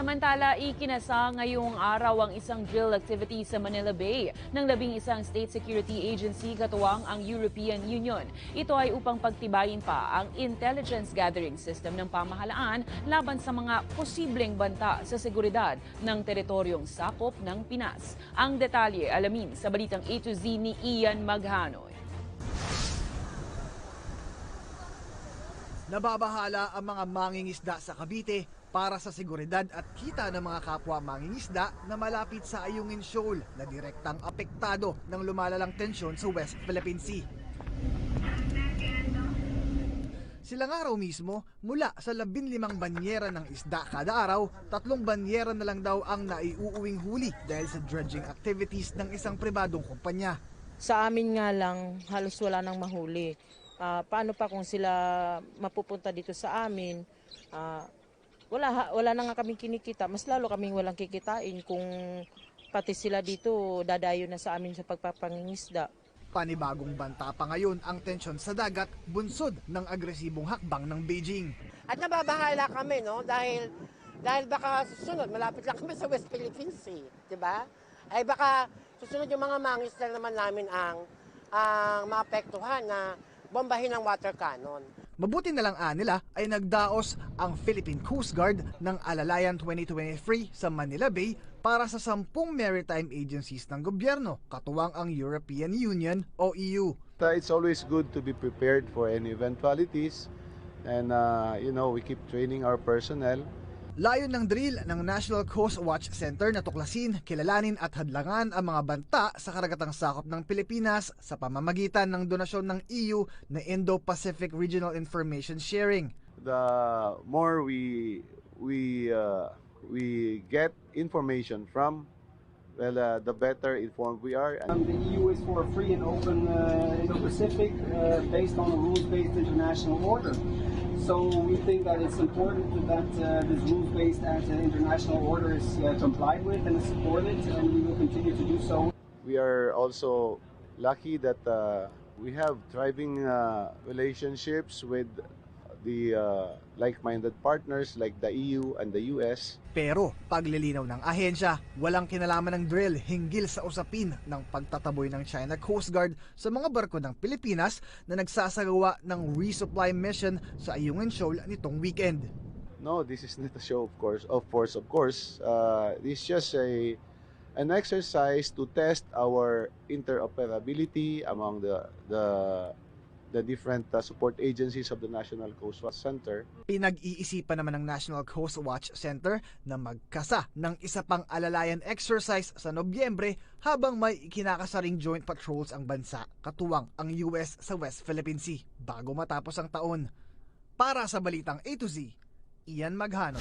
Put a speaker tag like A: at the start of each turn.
A: Samantala, ikinasa ngayong araw ang isang drill activity sa Manila Bay ng 11 state security agency katuwang ang European Union. Ito ay upang pagtibayin pa ang intelligence gathering system ng pamahalaan laban sa mga posibleng banta sa seguridad ng teritoryong sakop ng Pinas. Ang detalye alamin sa balitang A to Z ni Ian Maghanoy.
B: Nababahala ang mga mangingisda sa Cavite para sa seguridad at kita ng mga kapwa mangingisda na malapit sa Ayungin Shoal na direktang apektado ng lumalalang tensyon sa West Philippine Sea. Sila nga raw mismo, mula sa 15 banyera ng isda kada araw, 3 banyera na lang daw ang naiuuwing huli dahil sa dredging activities ng isang pribadong kumpanya.
C: Sa amin nga lang, halos wala nang mahuli. Paano pa kung sila mapupunta dito sa amin? Wala na nga kaming kinikita. Mas lalo kaming walang kikitain kung pati sila dito dadayo na sa amin sa pagpapangingisda.
B: Panibagong banta pa ngayon ang tensyon sa dagat, bunsod ng agresibong hakbang ng Beijing.
D: At nababahala kami, no? Dahil baka susunod, malapit lang kami sa West Philippine Sea, di ba? Ay baka susunod yung mga mangisda naman namin ang maapektuhan na bombahin ng water cannon.
B: Mabuti na lang nila ay nagdaos ang Philippine Coast Guard ng Alalayan 2023 sa Manila Bay para sa 10 maritime agencies ng gobyerno, katuwang ang European Union o EU.
E: It's always good to be prepared for any eventualities and we keep training our personnel.
B: Layon ng drill ng National Coast Watch Center na tuklasin, kilalanin at hadlangan ang mga banta sa karagatang sakop ng Pilipinas sa pamamagitan ng donasyon ng EU na Indo-Pacific Regional Information Sharing.
E: The more we get information from, the better informed we are.
F: The EU is for a free and open Indo-Pacific based on a rules-based international order. So we think that it's important that this rules-based international order is complied with and is supported, and we will continue to do so.
E: We are also lucky that we have thriving relationships with the like-minded partners like the EU and the US.
B: Pero paglilinaw ng ahensya, walang kinalaman ng drill hinggil sa usapin ng pagtataboy ng China Coast Guard sa mga barko ng Pilipinas na nagsasagawa ng resupply mission sa Ayungin Shoal nitong weekend.
E: No, this is not a show, of course. This is just an exercise to test our interoperability among the different support agencies of the National Coast Watch Center.
B: Pinag-iisipan naman ng National Coast Watch Center na magkasa ng isa pang alalayan exercise sa Nobyembre habang may kinakasaring joint patrols ang bansa, katuwang ang US sa West Philippine Sea bago matapos ang taon. Para sa Balitang A to Z, Ian Maghanoy.